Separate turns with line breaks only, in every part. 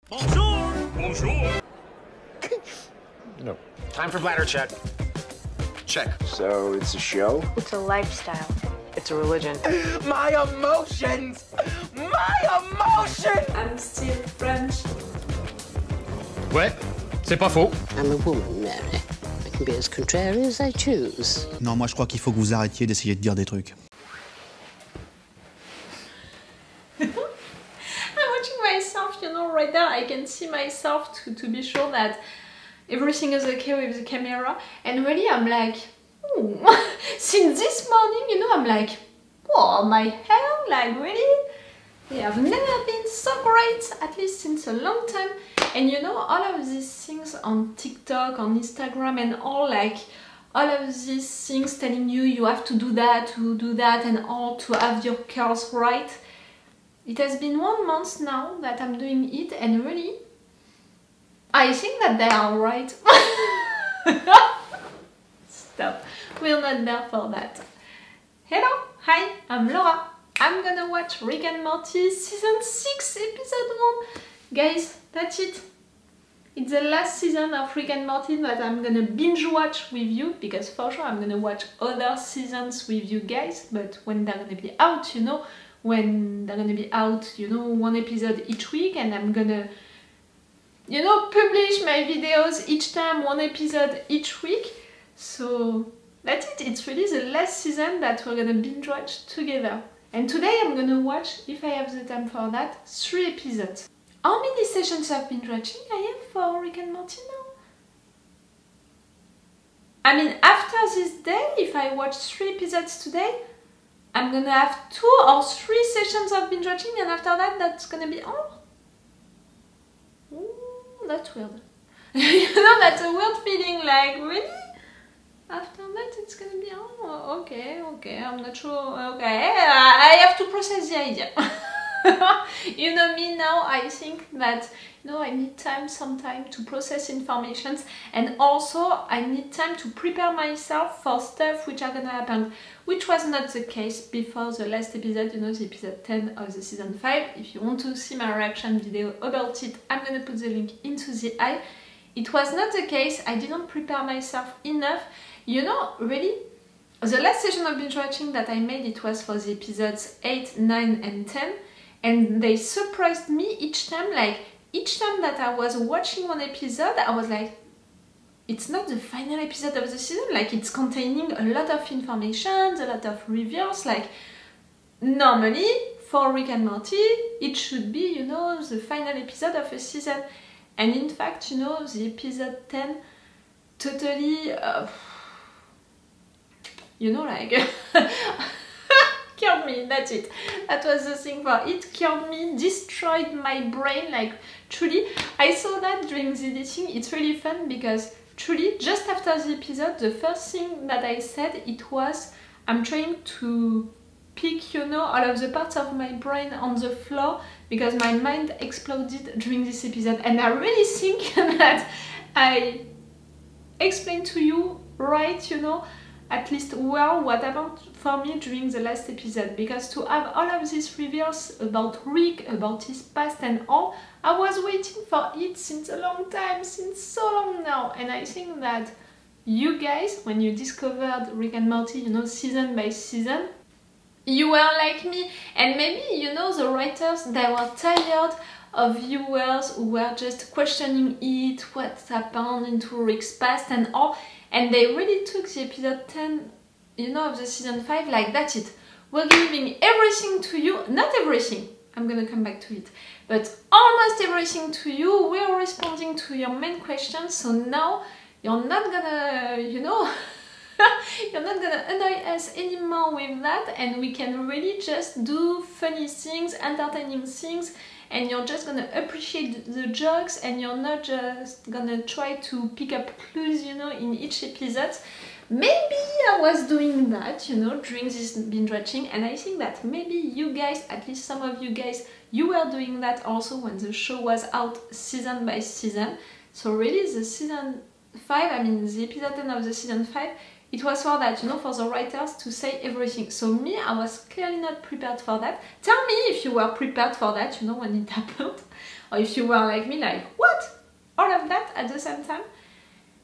Bonjour! Bonjour!
No. Time for bladder check.
Check.
So, it's a show?
It's a lifestyle.
It's a religion.
My emotions! My emotions!
I'm still French.
Ouais, c'est pas faux.
I'm a woman, Mary. I can be as contrary as I choose.
Non, moi je crois qu'il faut que vous arrêtiez d'essayer de dire des trucs.
I'm watching myself, you know, right now I can see myself to be sure that everything is okay with the camera, and really I'm like, ooh. Since this morning, you know, I'm like, oh, my hair, like really? They have never been so great, at least since a long time. And you know, all of these things on TikTok, on Instagram and all, like, all of these things telling you you have to do that, and all to have your curls right. It has been 1 month now that I'm doing it, and really, I think that they are right. Stop, we're not there for that. Hello, hi, I'm Laura. I'm gonna watch Rick and Morty season 6 episode 1. Guys, that's it. It's the last season of Rick and Morty that I'm gonna binge watch with you, because for sure I'm gonna watch other seasons with you guys, but when they're gonna be out, you know, when they're gonna be out, you know, 1 episode each week, and I'm gonna, you know, publish my videos each time, 1 episode each week. So that's it, it's really the last season that we're gonna binge watch together. And today I'm gonna watch, if I have the time for that, 3 episodes. How many sessions of binge watching I have for Rick and Morty now? I mean, after this day, if I watch 3 episodes today, I'm gonna have 2 or 3 sessions of binge watching, and after that, that's gonna be all. Ooh, that's weird. You know, that's a weird feeling, like, really? After that, it's gonna be, oh, okay, I'm not sure, okay, I have to process the idea. You know me now, I think that, you know, I need time, some time to process informations, and also I need time to prepare myself for stuff which are gonna happen, which was not the case before the last episode, you know, the episode 10 of the season 5. If you want to see my reaction video about it, I'm gonna put the link into the eye. It was not the case, I didn't prepare myself enough. You know, really, the last session of binge watching that I made, it was for the episodes 8, 9 and 10, and they surprised me each time. Like, each time that I was watching 1 episode, I was like, it's not the final episode of the season, like it's containing a lot of information, a lot of reveals. Like, normally for Rick and Morty, it should be, you know, the final episode of a season. And in fact, you know, the episode 10 totally you know, like, killed me, that's it. That was the thing for it, killed me, destroyed my brain, like, truly. I saw that during the editing, it's really fun, because truly, just after the episode, the first thing that I said, it was, I'm trying to pick, you know, all of the parts of my brain on the floor, because my mind exploded during this episode, and I really think that I explained to you, right, you know, at least well what happened for me during the last episode, because to have all of these reveals about Rick, about his past and all, I was waiting for it since a long time, since so long now. And I think that you guys, when you discovered Rick and Morty, you know, season by season, you were like me, and maybe, you know, the writers, they were tired of viewers who were just questioning it, what happened into Rick's past and all. And they really took the episode 10, you know, of the season 5, like, that's it. We're giving everything to you, not everything, I'm gonna come back to it, but almost everything to you. We're responding to your main questions, so now you're not gonna, you know, you're not gonna annoy us anymore with that, and we can really just do funny things, entertaining things, and you're just gonna appreciate the jokes, and you're not just gonna try to pick up clues, you know, in each episode. Maybe I was doing that, you know, during this binge watching, and I think that maybe you guys, at least some of you guys, you were doing that also when the show was out season by season. So really, the season 5, I mean the episode 10 of the season 5, it was for that, you know, for the writers to say everything. So me, I was clearly not prepared for that. Tell me if you were prepared for that, you know, when it happened. or if you were like me, like, what? All of that at the same time?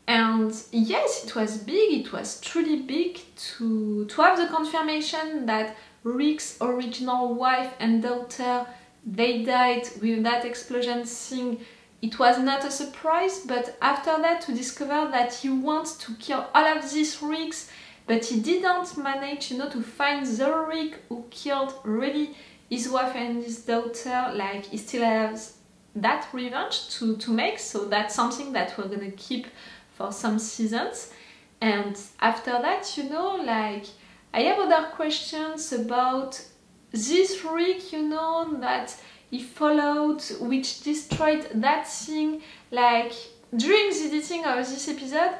And yes, it was big, it was truly big to have the confirmation that Rick's original wife and daughter, they died with that explosion thing. It was not a surprise, but after that to discover that he wants to kill all of these Ricks, but he didn't manage, you know, to find the Rick who killed really his wife and his daughter. Like, he still has that revenge to make, so that's something that we're gonna keep for some seasons. And after that, you know, like, I have other questions about this Rick, you know, that he followed, which destroyed that thing. Like, during the editing of this episode,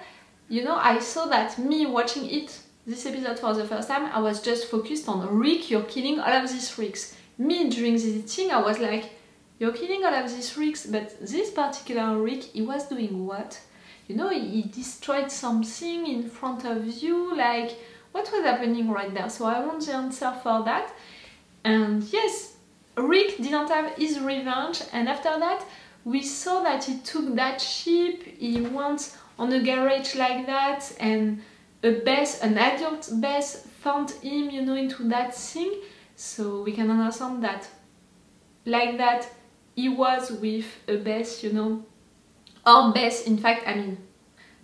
you know, I saw that me watching this episode for the first time, I was just focused on Rick, you're killing all of these Ricks. Me, during the editing, I was like, you're killing all of these Ricks, but this particular Rick, he was doing what? You know, he destroyed something in front of you, like, what was happening right there? So I want the answer for that. And yes, Rick didn't have his revenge, and after that, we saw that he took that ship, he went on a garage like that, and an adult Bess found him, you know, into that thing. So we can understand that, like that, he was with a Bess, you know, or Bess, in fact, I mean,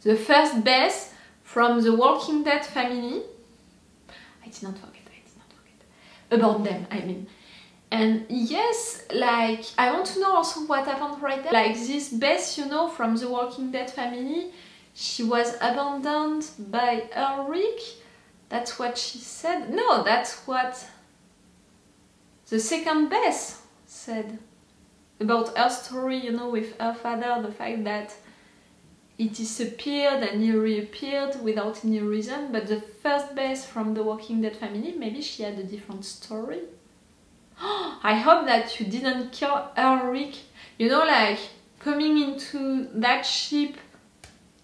the first Bess from the Walking Dead family. I did not forget, about them, I mean. And yes, like, I want to know also what happened right there. Like, this Bess, you know, from the Walking Dead family, she was abandoned by her Rick. That's what she said. No, that's what the second Bess said about her story, you know, with her father, the fact that he disappeared and he reappeared without any reason. But the first Bess from the Walking Dead family, maybe she had a different story. I hope that you didn't kill her Rick. You know, like, coming into that ship,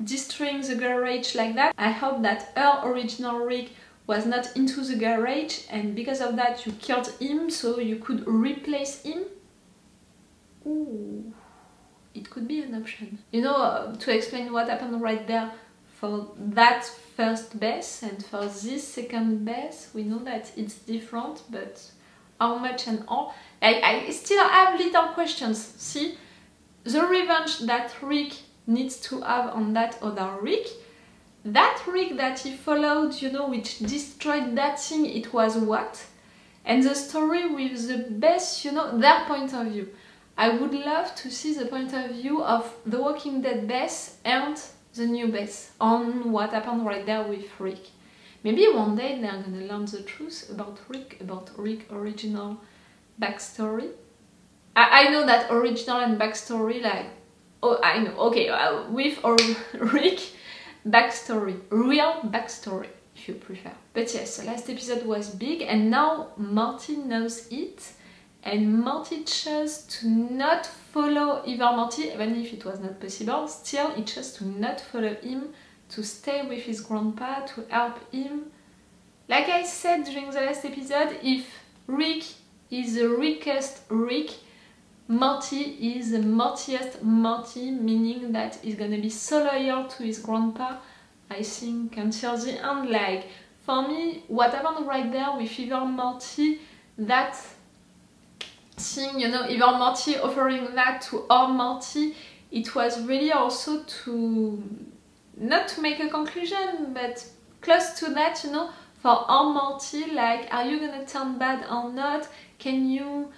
destroying the garage like that. I hope that her original Rick was not into the garage, and because of that you killed him so you could replace him. Ooh, it could be an option. You know, to explain what happened right there for that first Bess and for this second Bess, we know that it's different, but how much and all? I still have little questions. See, the revenge that Rick needs to have on that other Rick, that Rick that he followed, you know, which destroyed that thing, it was what? And the story with the Bess, you know, their point of view. I would love to see the point of view of the Walking Dead Bess and the new Bess on what happened right there with Rick. Maybe one day they're gonna learn the truth about Rick's original backstory. I know that original and backstory, like, oh, I know, okay, with Rick backstory, real backstory, if you prefer. But yes, the last episode was big, and now Morty knows it, and Morty chose to not follow either Morty, even if it was not possible. Still, he chose to not follow him, to stay with his grandpa, to help him. Like I said during the last episode, if Rick is the Rickest Rick, Morty is the Mortiest Morty, meaning that he's gonna be so loyal to his grandpa, I think, until the end. Like, for me, what happened right there with either Morty, that thing, you know, either Morty offering that to our Morty, it was really also to, not to make a conclusion, but close to that, you know, for our Morty, like, are you gonna turn bad or not? Can you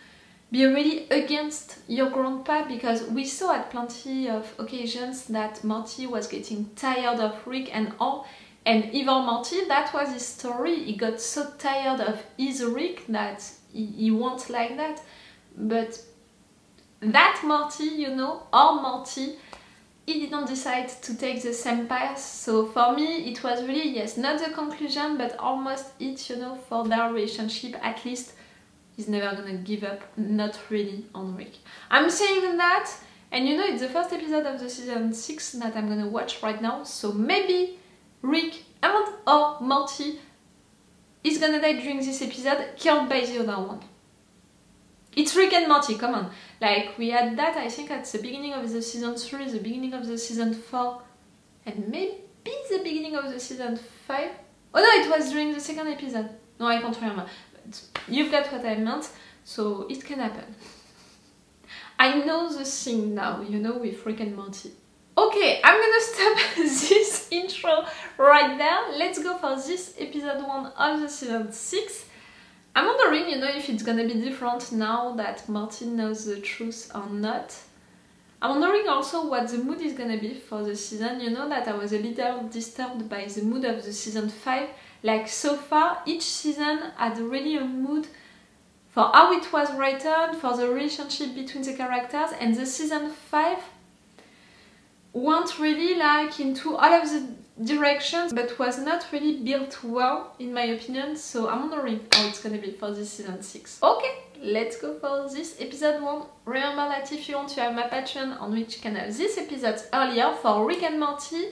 be really against your grandpa? Because we saw at plenty of occasions that Morty was getting tired of Rick and all, and even Morty, that was his story. He got so tired of his Rick that he won't like that. But that Morty, you know, our Morty, he didn't decide to take the same path. So for me, it was really, yes, not the conclusion, but almost it, you know, for their relationship. At least he's never gonna give up, not really, on Rick. I'm saying that, and you know, it's the first episode of the season 6 that I'm gonna watch right now, so maybe Rick and or Morty is gonna die during this episode, killed by the other one. It's Rick and Morty, come on. Like, we had that, I think, at the beginning of the season 3, the beginning of the season 4, and maybe the beginning of the season 5. Oh no, it was during the second episode. No, I can't remember. But you've got what I meant, so it can happen. I know the thing now, you know, with Rick and Morty. Okay, I'm gonna stop this intro right there. Let's go for this episode 1 of the season 6. I'm wondering, you know, if it's gonna be different now that Morty knows the truth or not. I'm wondering also what the mood is gonna be for the season. You know that I was a little disturbed by the mood of the season 5. Like, so far, each season had really a mood for how it was written, for the relationship between the characters, and the season 5 went really like into all of the directions, but was not really built well, in my opinion. So I'm wondering how it's gonna be for this season 6. Okay, let's go for this episode 1. Remember that if you want to have my Patreon on which can have these episodes earlier, for Rick and Morty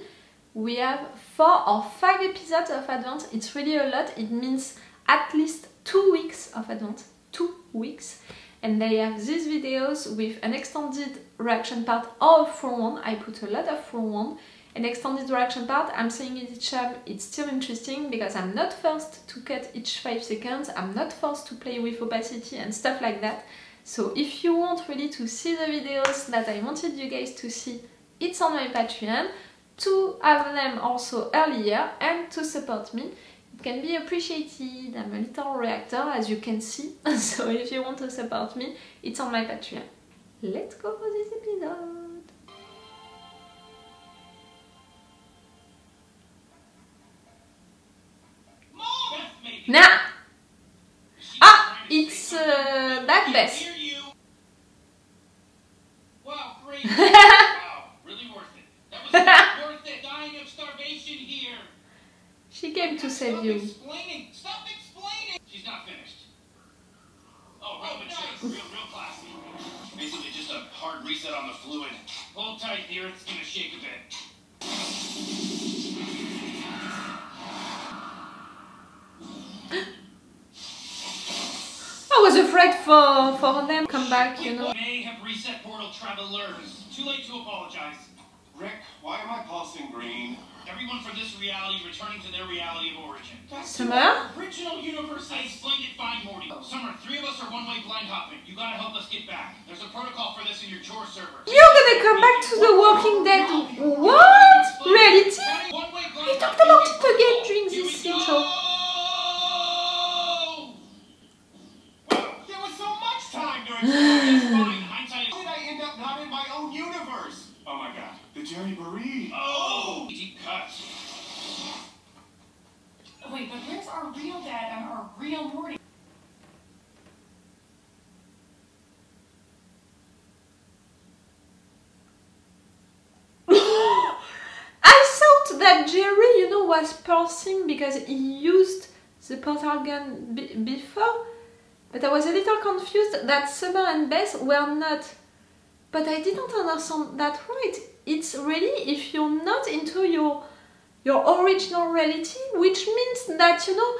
we have 4 or 5 episodes of advance. It's really a lot. It means at least 2 weeks of advance. 2 weeks. And they have these videos with an extended reaction part or a full one. I put a lot of full one. An extended reaction part, I'm saying it each time, it's still interesting because I'm not forced to cut each 5 seconds. I'm not forced to play with opacity and stuff like that. So if you want really to see the videos that I wanted you guys to see, it's on my Patreon. To have them also earlier and to support me, it can be appreciated. I'm a little reactor, as you can see. So if you want to support me, it's on my Patreon. Let's go for this episode. Nah! Ah! It's that best.
Wow, great. Wow, really worth it. That was worth it. Dying of starvation here.
She came to save you.
Stop explaining! She's not finished. Oh, real chase. Real classy. Basically just a hard reset on the fluid. Hold tight, the Earth's gonna shake a bit.
I was afraid for them to come back, you know.
May have reset portal travelers. Too late to apologize. Rick, why am I pulsing green? Everyone from this reality returning to their reality of origin.
Summer?
Original universe. I explained it fine, Morty. Summer, 3 of us are one-way blind hopping. You gotta help us get back. There's a protocol for this in your chore server.
You're gonna come back to The Walking Dead. What? Reality? We talked about it again during this intro.
There was so much time during this. Fine. Hindsight. How did I end up not in my own universe? Oh my god. The Jerry Marie. Oh! Deep cuts.
Wait, but where's our real dad and our real Morty?
I thought that Jerry, you know, was pausing because he used the portal gun before, but I was a little confused that Summer and Beth were not. But I didn't understand that right. It's really if you're not into your original reality, which means that, you know,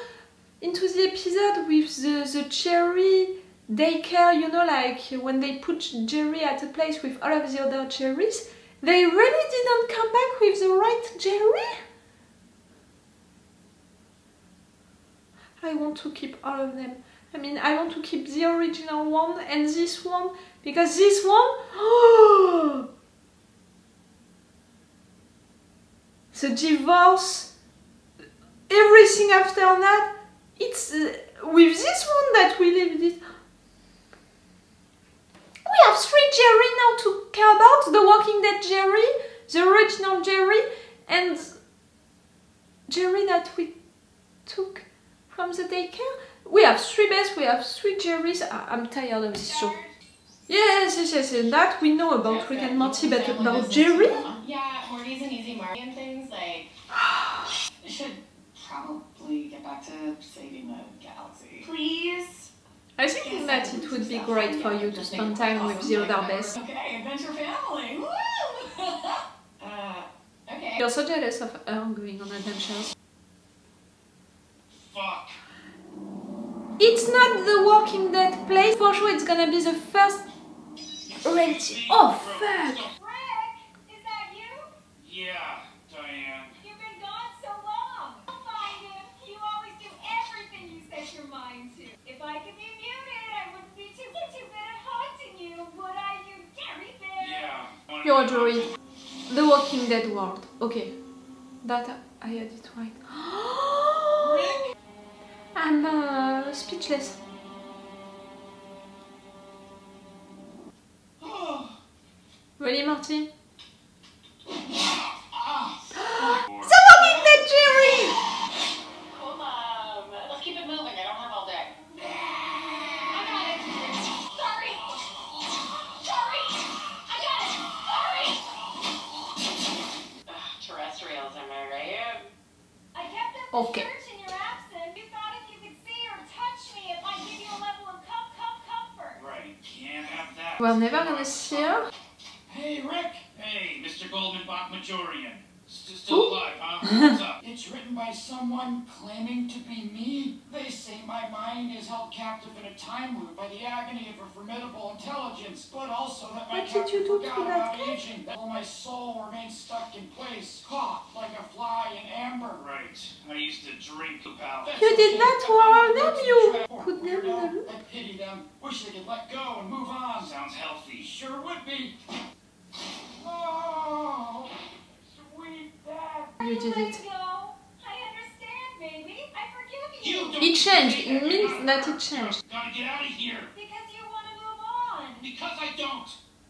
into the episode with the Jerry daycare, you know, like when they put Jerry at a place with all of the other Jerrys, they really didn't come back with the right Jerry? I want to keep all of them. I mean, I want to keep the original one and this one, because this one, oh, the divorce, everything after that, it's with this one that we lived it. We have 3 Jerry now to care about, the Walking Dead Jerry, the original Jerry, and Jerry that we took from the daycare. We have 3 Beths, we have 3 Jerrys. I'm tired of this show. Yes, that we know about Rick and Morty, but about Jerry?
Yeah, Morty's an easy mark and things like. Should probably get back to saving the galaxy. Please?
I think that it would be great for you to spend time with the other Beths.
Okay, adventure family! Woo! Okay.
You're so jealous of her going on adventures.
Fuck.
It's not The Walking Walking Dead place. For sure, it's gonna be the first reality. Oh, fuck!
Rick, is that you?
Yeah, Diane.
You've been gone so long. I'll find him. You always do everything you set your mind to. If I could be muted, I wouldn't be too good at haunting you, would I, you Gary Bear?
Yeah.
You're a druid. The Walking Dead world. Okay. That I had it right.
Rick?
I'm speechless. Really, Morty? The Walking Dead, Jerry!
Cool, let's keep it moving. I don't have all day. I got it. Sorry. I got it. Sorry. Terrestrials, am I right? I kept up the
Okay.
search in your absence. You thought if you could see or touch me, it might give you a level of comfort.
Right, can't have that.
We're never gonna see her.
Hey, Rick. Hey, Mr. Goldman Bach Majorian.
Who?
Still alive, huh? What's up?
It's written by someone claiming to be me. They say my mind is held captive in a time loop by the agony of a formidable intelligence, but also that my
What did you
captor
do to
forgot
that
about
guy?
aging, that my soul remains stuck in place, caught like a fly in amber.
Right. I used to drink the pal.
You did that to our nephew. Put them in a loop.
I pity them. Wish they could let go and move on.
Sounds healthy.
Sure would be. Oh, sweet dad.
You did
Let
it.
go. I understand, baby. I forgive you.
You don't
It changed.
say
It
that.
means that it changed.
Gotta get out of here.
Because you want to move on.
Because I don't.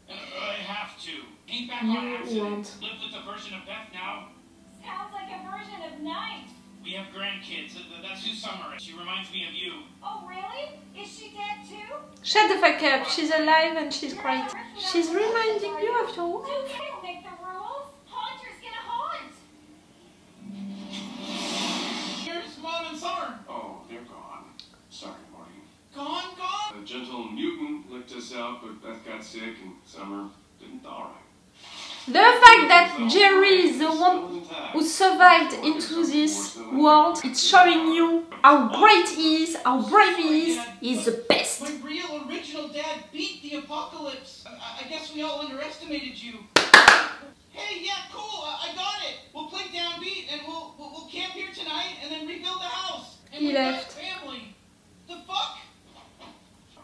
I have to. Ain't back
You
on accident.
won't.
Live with the version of Beth now.
Sounds like a version of night.
We have grandkids. That's who Summer is. She reminds me of you.
Oh, really? Is she dead too?
Shut the fuck up. She's alive and she's great. She's reminding you of your wife.
I don't make the rules. Haunters gonna haunt.
Here's Mom and Summer.
Oh, they're gone. Sorry, Morty.
Gone?
A gentle mutant licked us out, but Beth got sick and Summer didn't all right.
The fact that Jerry is the one who survived into this world, it's showing you how great he is, how brave he is. He's the best.
My real original dad beat the apocalypse. I guess we all underestimated you. Hey, yeah, cool. I got it. We'll play downbeat and we'll camp here tonight and then rebuild the house. And
He
we've got
left.
family. The fuck?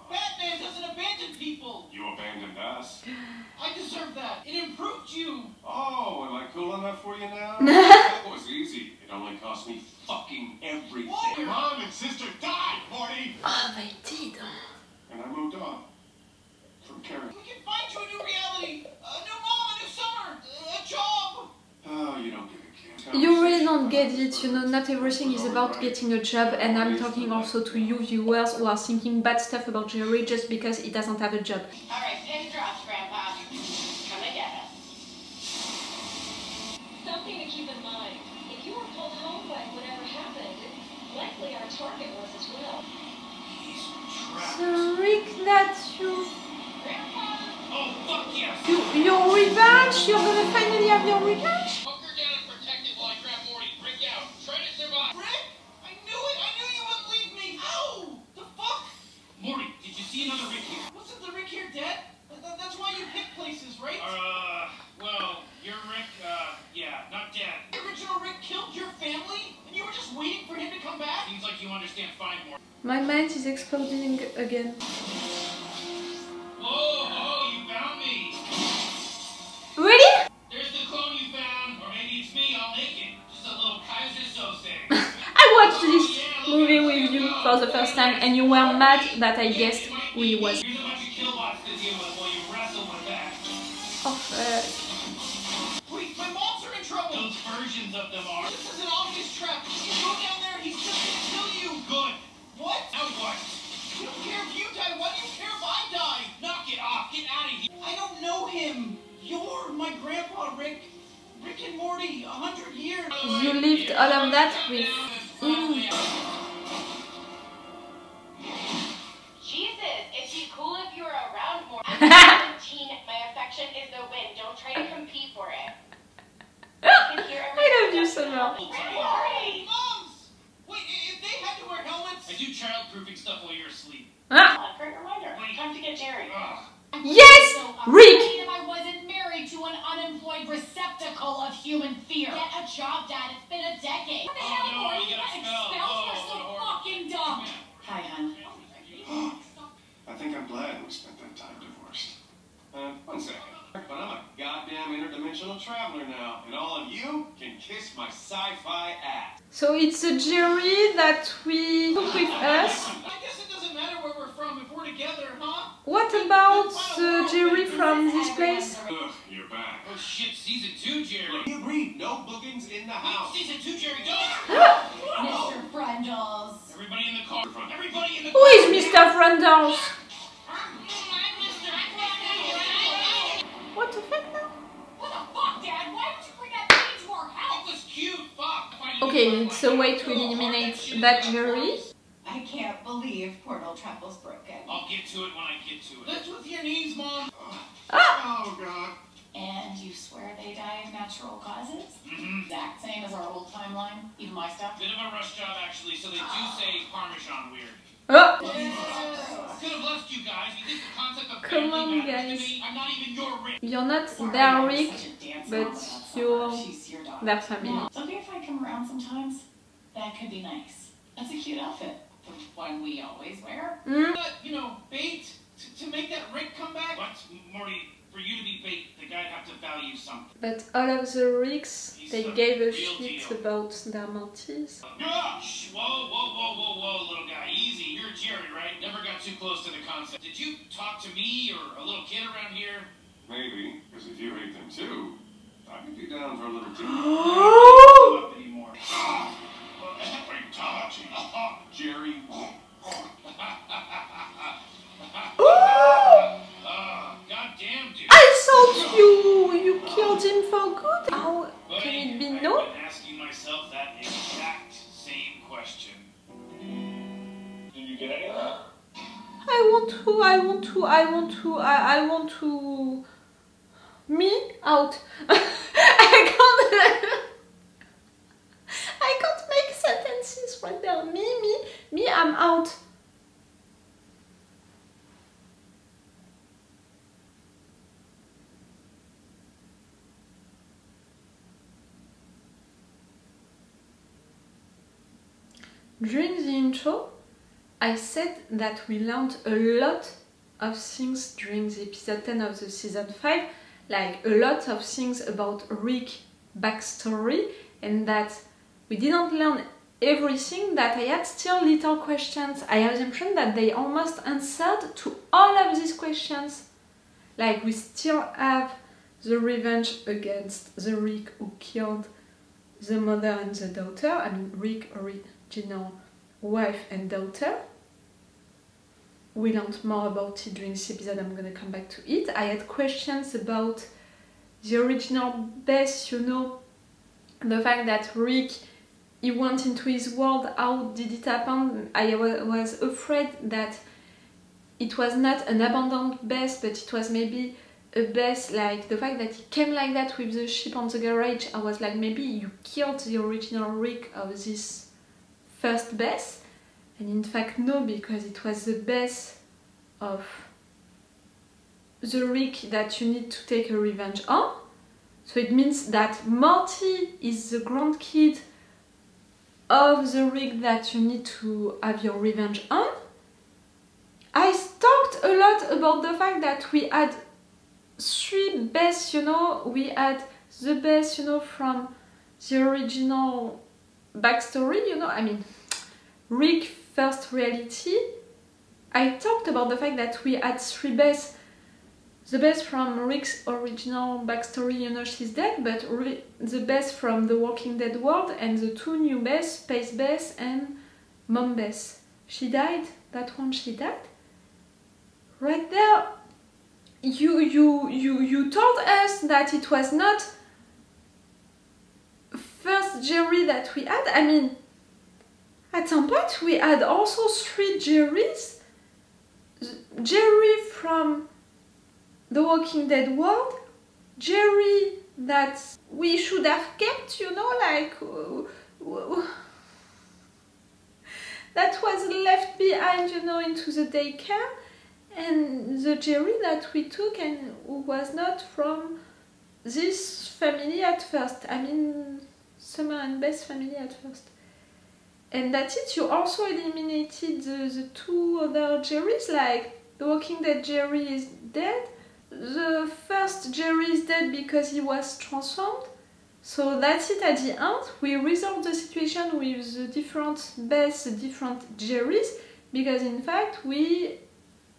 Batman doesn't abandon people.
You abandoned us.
I deserve that. It improved you.
Oh, am I cool enough for you now? That was easy. It only cost me fucking everything.
What?
Your mom and sister died, Morty!
Oh, they did.
And I moved on. From Karen.
We can find you a new reality. A new mom, a new summer, a job.
Oh, you don't give a care.
You really don't get it, you know, not everything is about getting a job, and I'm talking also to you viewers who are thinking bad stuff about Jerry just because he doesn't have a job.
Alright, pin drops, Grandpa. Come and get us. Something to keep in mind. If you were pulled home by whatever happened, likely our target was as well.
He's trapped.
So Rick, that's you.
Grandpa!
Oh, fuck yes!
Your revenge? You're gonna finally have your revenge?
Hunker down and protect it while I grab Morty. Break out. Try to survive.
Rick, I knew it. I knew you wouldn't leave me. Ow! The fuck?
Morty, did you see another Rick here?
Wasn't the Rick here dead? That's why you pick places, right?
Well, your Rick, yeah, not dead.
The original Rick killed your family, and you were just waiting for him to come back?
Seems like you understand fine, Morty.
My mind is exploding again.
Oh, you found me.
Really?
There's the clone you found. Or maybe it's me, I'll make it. Just a little Kaiser Sose.
I watched this movie with you for the first time and you were mad that I guessed who he was.
Here's a bunch of killbots to deal with while you wrestle with that.
Oh fuck.
Wait, my moms are in trouble!
Those versions of them are.
This is an obvious trap. If you go down there, he's just gonna kill you!
Good.
What?
Now what?
You don't care if you die. Why do you care if I die?
Knock it off. Get out of here.
I don't know him. You're my grandpa, Rick. Rick and Morty, 100 years.
You lived all of that with him.
Jesus, it'd be cool if you were around more. I'm 17. My affection is the wind. Don't try to compete for it.
I love you, Summer.
Morty!
Moms! Wait, if they had to wear helmets...
I do child-proofing stuff while you're asleep.
Ah.
great reminder. Time to get Jerry.
Yes, Rick.
If I wasn't married to an unemployed receptacle of human fear. Get a job, Dad. It's been a decade. What the hell,
no,
Morty?
you gotta
Expelled?
expel.
You're so fucking dumb. Hi, hon.
I think I'm glad we spent that time divorced. 1 second. But I'm a goddamn interdimensional traveler now, and all of you can kiss my sci-fi ass.
So it's a Jerry that we took with us.
I guess it doesn't matter where we're from if we're together, huh?
What about the Jerry from this place?
Ugh, you're back.
Oh shit, season 2, Jerry.
We agreed, no boogans in the house.
Season 2, Jerry, don't.
Mr. Frangels.
Everybody in the car. Everybody in the
Who
car.
is Mr. Frandals? What the fuck now?
What the fuck, Dad? Why would you bring that thing to our house?
It was cute, fuck.
Okay, it's a way to eliminate that Jerry.
I can't believe Portal Travel's broken.
I'll get to it when I get to it.
Lift with your knees, Mom.
Oh, God.
And you swear they die of natural causes?
Mm-hmm.
Exact same as our old timeline, even my stuff.
Bit of a rush job, actually, so they do say Parmesan weird.
Oh,
Could have left you guys. You think the concept of
come
family
on,
matters
guys.
to me? I'm not even your Rick.
You're not
Sorry,
their
I'm
Rick,
such a dance
but
mom without
you're
someone. She's your daughter.
their family.
It's okay if I come around sometimes. That could be nice. That's a cute outfit. The one we always wear.
You know, bait to make that Rick come back.
What, Morty? For you to be bait, the guy'd have to value something.
But all of the Ricks, they
He's
gave a
real
shit
deal.
about their Mortys.
Shh! Whoa, little guy. Easy. You're Jerry, right? Never got too close to the concept. Did you talk to me or a little kid around here?
Maybe, because if you hate them too, I could be down for a little tea.
Not up anymore.
Fatality. Jerry.
Goddamn, dude.
I thought you killed him for good. How
Buddy,
can it be
I've
no?
been asking myself that exact same question.
Did you get any of that?
I want to. Me out. I can't make sentences right there. Me, I'm out. During the intro, I said that we learned a lot of things during the episode 10 of the season 5, like a lot of things about Rick's backstory, and that we didn't learn everything, that I had still little questions. I have the impression that they almost answered to all of these questions. Like we still have the revenge against the Rick who killed the mother and the daughter, I mean Rick's original wife and daughter. We learned more about it during this episode, I'm gonna come back to it. I had questions about the original base, you know, the fact that Rick, he went into his world, how did it happen? I was afraid that it was not an abandoned base, but it was maybe a base, like the fact that he came like that with the ship on the garage. I was like, maybe you killed the original Rick of this first base. And in fact no, because it was the base of the Rick that you need to take a revenge on. So it means that Morty is the grandkid of the Rick that you need to have your revenge on. I talked a lot about the fact that we had 3 bases, you know. We had the base, you know, from the original backstory, you know, I mean Rick first reality. I talked about the fact that we had 3 bases. The base from Rick's original backstory, you know, she's dead, but the base from the Walking Dead world, and the 2 new bases, Space Base and Mom Base. She died, that one she died. Right there, you told us that it was not first Jerry that we had. I mean, at some point we had also 3 Jerrys. Jerry from the Walking Dead world, Jerry that we should have kept, you know, like that was left behind, you know, into the daycare, And the Jerry that we took and who was not from this family at first. I mean, Summer and Beth's family at first. And that's it. You also eliminated the two other Jerrys, like the Walking Dead Jerry is dead. The first Jerry is dead because he was transformed. So that's it at the end. We resolved the situation with the different Beths, the different Jerrys, because in fact we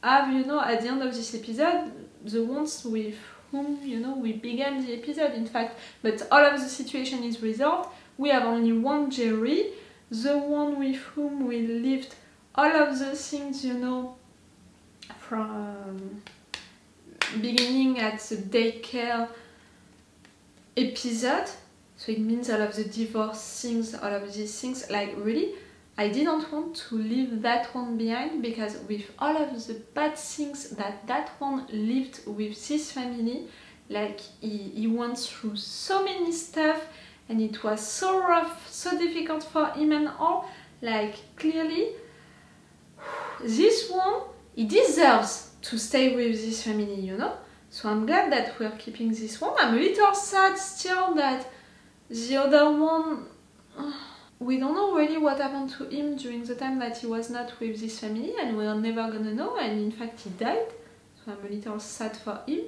have, you know, at the end of this episode, the ones with whom, you know, we began the episode, in fact. But all of the situation is resolved. We have only one Jerry, the one with whom we lived all of the things, you know, from beginning at the daycare episode. So it means all of the divorce things, all of these things, like really I didn't want to leave that one behind, because with all of the bad things that one lived with this family, like he went through so many stuff and it was so rough, so difficult for him and all, like clearly this one, he deserves to stay with this family, you know. So I'm glad that we're keeping this one. I'm a little sad still that the other one, we don't know really what happened to him during the time that he was not with this family, and we're never gonna know, and in fact he died. So I'm a little sad for him.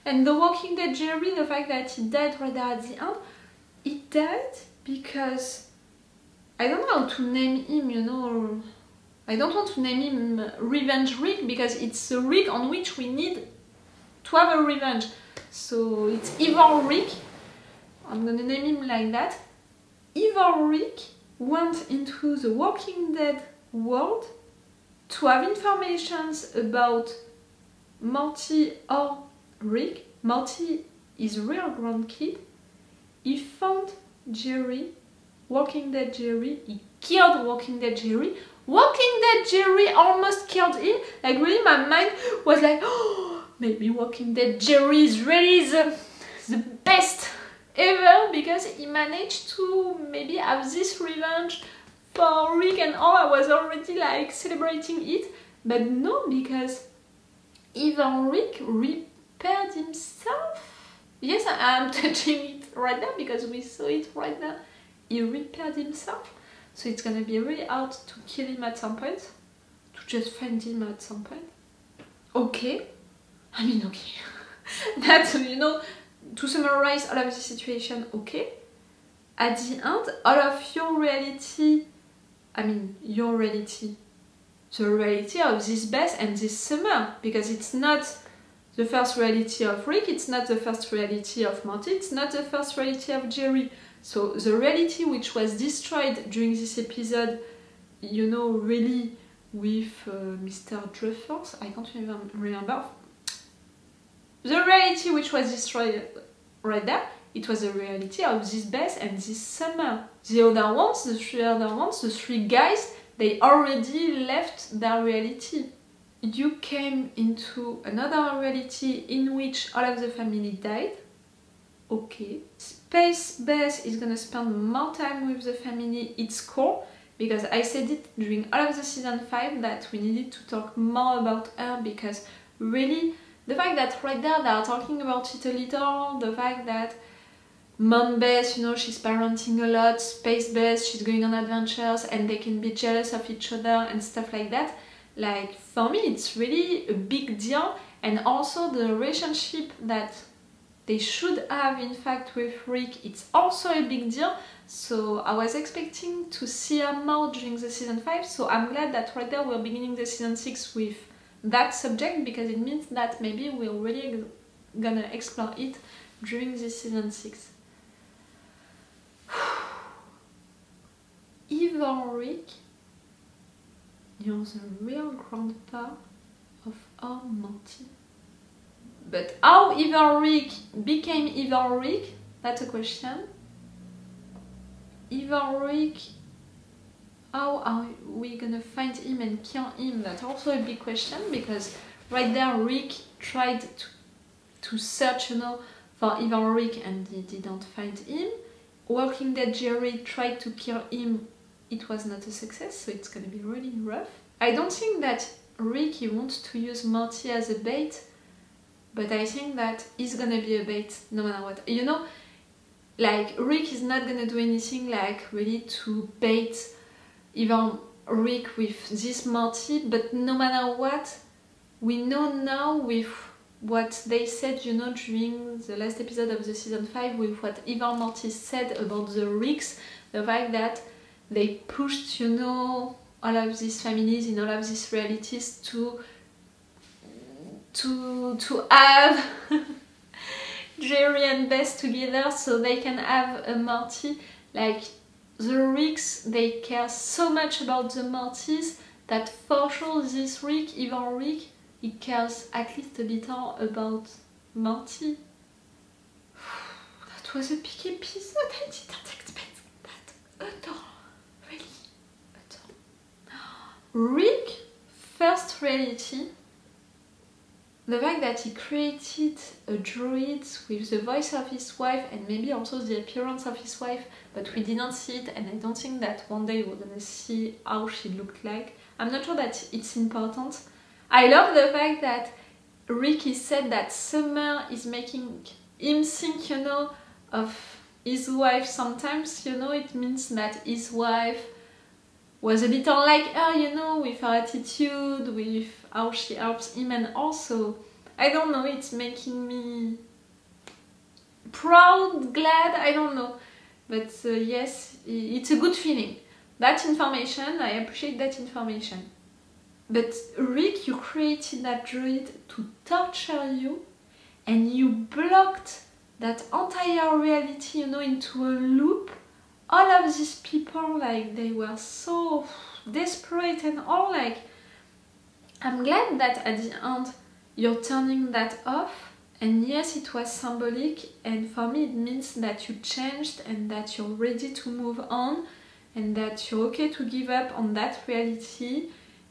And the Walking Dead Jerry, the fact that he died right there at the end, he died because I don't know how to name him, you know. I don't want to name him Revenge Rick, because it's a Rick on which we need to have a revenge. So it's Evil Rick. I'm gonna name him like that. Evil Rick went into the Walking Dead world to have informations about Morty or Rick. Morty is real grandkid. He found Jerry, Walking Dead Jerry. He killed Walking Dead Jerry. Walking Dead Jerry almost killed him. Like really my mind was like, oh, maybe Walking Dead Jerry is really the best ever, because he managed to maybe have this revenge for Rick and all. I was already like celebrating it, but no, because even Rick repaired himself. Yes, I'm touching it right now because we saw it right now. He repaired himself. So it's gonna be really hard to kill him at some point, to just find him at some point. Okay, I mean okay. That, you know, to summarize all of the situation, okay. At the end, all of your reality, I mean your reality, the reality of this Beth and this Summer, because it's not the first reality of Rick, it's not the first reality of Morty, it's not the first reality of Jerry. So the reality which was destroyed during this episode, you know, really with Mr. Druffers, I can't even remember. The reality which was destroyed right there, it was the reality of this Beth and this Summer. The other ones, the three other ones, the three guys, they already left their reality. You came into another reality in which all of the family died. Okay. Space Beth is gonna spend more time with the family, it's cool, because I said it during all of the season 5 that we needed to talk more about her, because really, the fact that right there they are talking about it a little, the fact that Mom Beth, you know, she's parenting a lot, Space Beth, she's going on adventures and they can be jealous of each other and stuff like that. Like, for me, it's really a big deal, and also the relationship that they should have, in fact, with Rick, it's also a big deal. So I was expecting to see her more during the season 5, so I'm glad that right there we're beginning the season 6 with that subject, because it means that maybe we're really gonna explore it during this season 6. Evil Rick, you're the real grandpa of our Morty. But how Evil Rick became Evil Rick, that's a question. Evil Rick, how are we gonna find him and kill him? That's also a big question, because right there Rick tried to search, you know, for Evil Rick and he didn't find him. Walking Dead Jerry tried to kill him, it was not a success, so it's gonna be really rough. I don't think that Rick, he wants to use Morty as a bait, but I think that he's gonna be a bait no matter what. You know, like Rick is not gonna do anything like really to bait even Rick with this Morty, but no matter what, we know now with what they said, you know, during the last episode of the season 5, with what Ivan Morty said about the Ricks, the fact that they pushed, you know, all of these families in all of these realities to have Jerry and Bess together so they can have a Morty. Like, the Ricks, they care so much about the Mortys that for sure this Rick, even Rick, he cares at least a little about Morty. That was a big episode, I didn't expect that at all. Really, at all. Rick, first reality, the fact that he created a droid with the voice of his wife and maybe also the appearance of his wife, but we didn't see it, and I don't think that one day we're gonna see how she looked like. I'm not sure that it's important. I love the fact that Ricky said that Summer is making him think, you know, of his wife. Sometimes, you know, it means that his wife was a little like her, you know, with her attitude, with how she helps him, and also, I don't know, it's making me proud, glad, I don't know. But yes, it's a good feeling. That information, I appreciate that information. But Rick, you created that droid to torture you, and you blocked that entire reality, you know, into a loop. All of these people, like, they were so desperate and all, like, I'm glad that at the end you're turning that off. And yes, it was symbolic, and for me it means that you changed and that you're ready to move on and that you're okay to give up on that reality.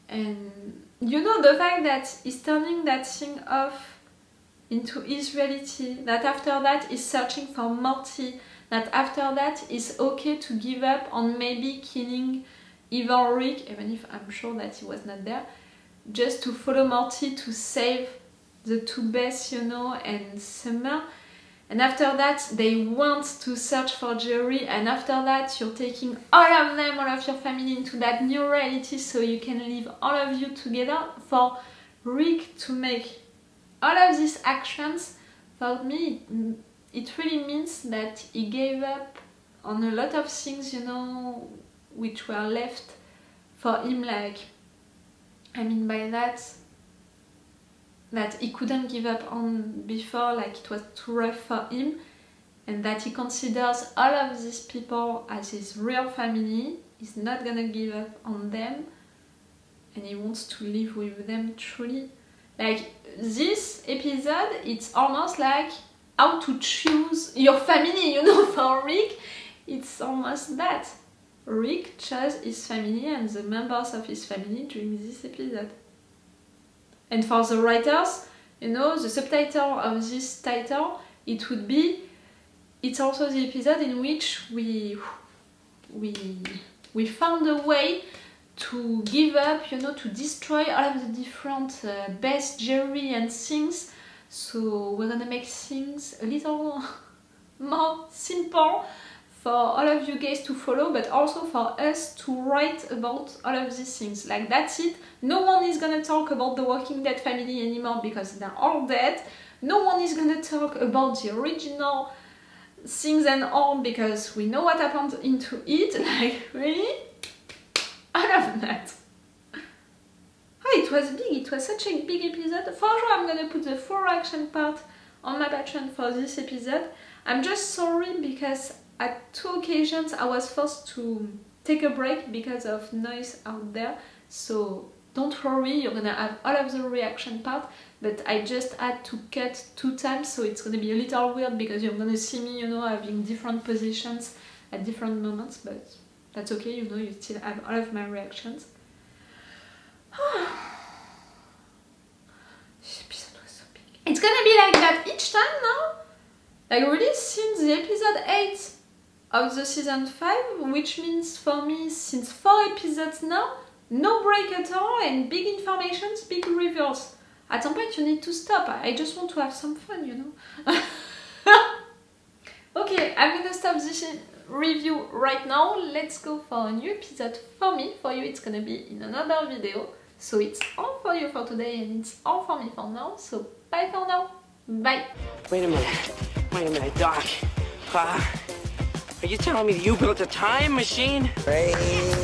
And you know, the fact that he's turning that thing off into his reality, that after that he's searching for Morty, that after that he's okay to give up on maybe killing even Rick, even if I'm sure that he was not there, just to follow Morty to save the two Bess, you know, and Summer. And after that they want to search for Jerry, and after that you're taking all of them, all of your family into that new reality so you can live all of you together. For Rick to make all of these actions, for me it really means that he gave up on a lot of things, you know, which were left for him. Like, I mean by that he couldn't give up on before, like it was too rough for him, and that he considers all of these people as his real family. He's not gonna give up on them, and he wants to live with them truly. Like, this episode, it's almost like how to choose your family, you know, for Rick. It's almost that. Rick chose his family and the members of his family during this episode. And for the writers, you know, the subtitle of this title, it would be, it's also the episode in which we found a way to give up, you know, to destroy all of the different Bess, Jerry and things. So we're gonna make things a little more simple for all of you guys to follow, but also for us to write about all of these things. Like, that's it. No one is gonna talk about the Walking Dead family anymore because they're all dead. No one is gonna talk about the original things and all because we know what happened into it. Like, really? I love that. Oh, it was big. It was such a big episode. For sure, I'm gonna put the full reaction part on my Patreon for this episode. I'm just sorry because at 2 occasions I was forced to take a break because of noise out there, so don't worry, you're gonna have all of the reaction part, but I just had to cut 2 times, so it's gonna be a little weird because you're gonna see me, you know, having different positions at different moments, but that's okay, you know, you still have all of my reactions. This episode was so big. It's gonna be like that each time now? Like, really, since the episode 8 of the season 5, which means for me, since 4 episodes now, No break at all and big informations, big reveals. At some point you need to stop. I just want to have some fun, you know. Okay, I'm gonna stop this review right now. Let's go for a new episode for me. For you it's gonna be in another video. So it's all for you for today and it's all for me for now. So bye for now. Bye.
Wait a minute, Doc. Are you telling me you built a time machine? Crazy.